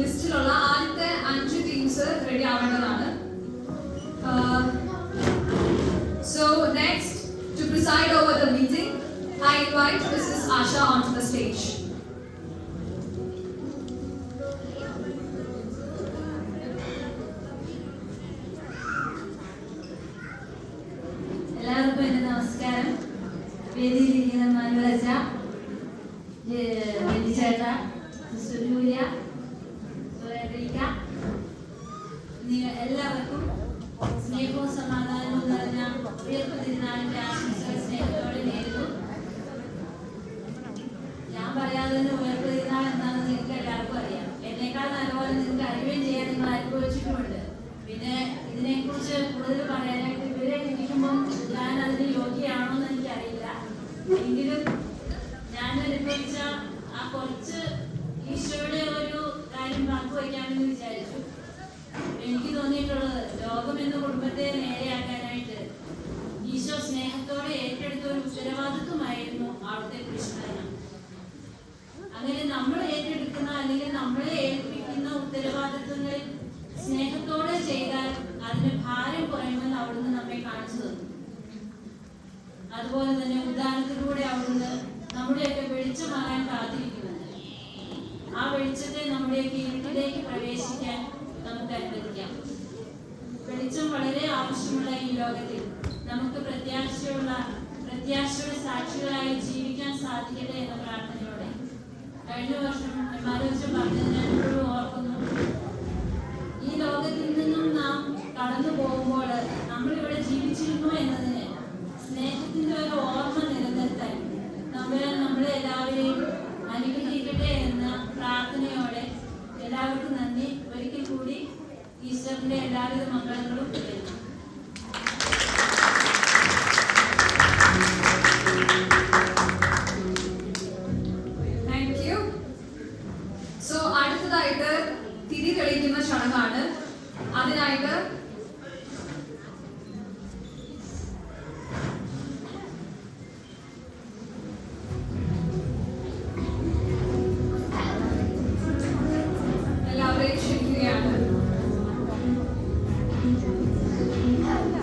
ലിസ്റ്റിലുള്ള ആദ്യത്തെ 5 teams ready ആവേണ്ടതാണ്. So next, to preside over the meeting, I invite Mrs. Asha onto the stage. എല്ലാവർക്കും എൻ്റെ നമസ്കാരം. വേദിയിലിരിക്കുന്ന മനുരജ, ചേട്ട, സിസ്റ്റർ ജൂലിയ, നിങ്ങൾ എല്ലാവർക്കും സ്നേഹവും സമാധാനവും നിറഞ്ഞ ഉയർപ്പ് തിരുനാളിന്റെ ആശംസകൾ സ്നേഹത്തോടെ നേരുന്നു. ഞാൻ പറയാതെ തന്നെ ഉയർപ്പ് തിരുനാൾ എന്താണെന്ന് നിങ്ങൾക്ക് എല്ലാവർക്കും അറിയാം. എന്നേക്കാൾ നല്ലപോലെ നിങ്ങൾക്ക് അറിയുകയും ചെയ്യാൻ നിങ്ങൾ അനുഭവിച്ചിട്ടുമുണ്ട്. പിന്നെ ഇതിനെക്കുറിച്ച് കൂടുതൽ പറയാനായിട്ട് ഇവരെ ഇരിക്കുമ്പം ഞാൻ അതിന് യോഗ്യയാണോ എന്ന് എനിക്കറിയില്ല. എങ്കിലും ഞാൻ അനുഭവിച്ച ആ കുറച്ച് ഈശോയുടെ ഒരു കാര്യം പങ്കുവയ്ക്കാമെന്ന് വിചാരിച്ചു. എനിക്ക് തോന്നിയിട്ടുള്ളത് ലോകം എന്ന കുടുംബത്തെ നേരെയാക്കാനായിട്ട് ഈശോ സ്നേഹത്തോടെ ഏറ്റെടുത്ത ഒരു ഉത്തരവാദിത്വമായിരുന്നു അവിടുത്തെ കൃഷ്ണനം. അങ്ങനെ നമ്മൾ ഏറ്റെടുക്കുന്ന അല്ലെങ്കിൽ നമ്മളെ ഏൽപ്പിക്കുന്ന ഉത്തരവാദിത്വങ്ങളിൽ സ്നേഹത്തോടെ ചെയ്താൽ അതിന് ഭാരം കുറയുമെന്ന് അവിടുന്ന് നമ്മെ കാണിച്ചു തന്നു. അതുപോലെ തന്നെ ഉദാഹരണത്തിലൂടെ അവിടുന്ന് നമ്മുടെയൊക്കെ വെളിച്ചമാകാൻ കാത്തിരിക്കുന്നുണ്ട്. ആ വെളിച്ചത്തെ നമ്മുടെയൊക്കെ ഇരുട്ടിലേക്ക് പ്രവേശിക്കാൻ നമുക്ക് അനുവദിക്കാം. വെളിച്ചം വളരെ ആവശ്യമുള്ള ഈ ലോകത്തിൽ നമുക്ക് പ്രത്യാശയുടെ സാക്ഷികളായി ജീവിക്കാൻ സാധിക്കട്ടെ എന്ന പ്രാർത്ഥനയോടെ കഴിഞ്ഞ വർഷം മനോജ് പറഞ്ഞത് ഞാൻ ഇപ്പോഴും ഓർക്കുന്നു. ഈ ലോകത്തിൽ നിന്നും നാം കടന്നു പോകുമ്പോൾ നമ്മളിവിടെ ജീവിച്ചിരുന്നു എന്നതിന് സ്നേഹത്തിന്റെ ഒരു ഓർമ്മ നിലനിർത്താൻ നമ്മളെ എല്ലാവരെയും അനുഗ്രഹിക്കട്ടെ എന്ന പ്രാർത്ഥനയോടെ എല്ലാവർക്കും നന്ദി. ഒരിക്കൽ കൂടി ഈസ്റ്ററിന്റെ എല്ലാവിധ മംഗളങ്ങളും വരുന്നു. Thank you. സോ അടുത്തതായിട്ട് തിരി തെളിയിക്കുന്ന ചടങ്ങാണ്. അതിനായിട്ട്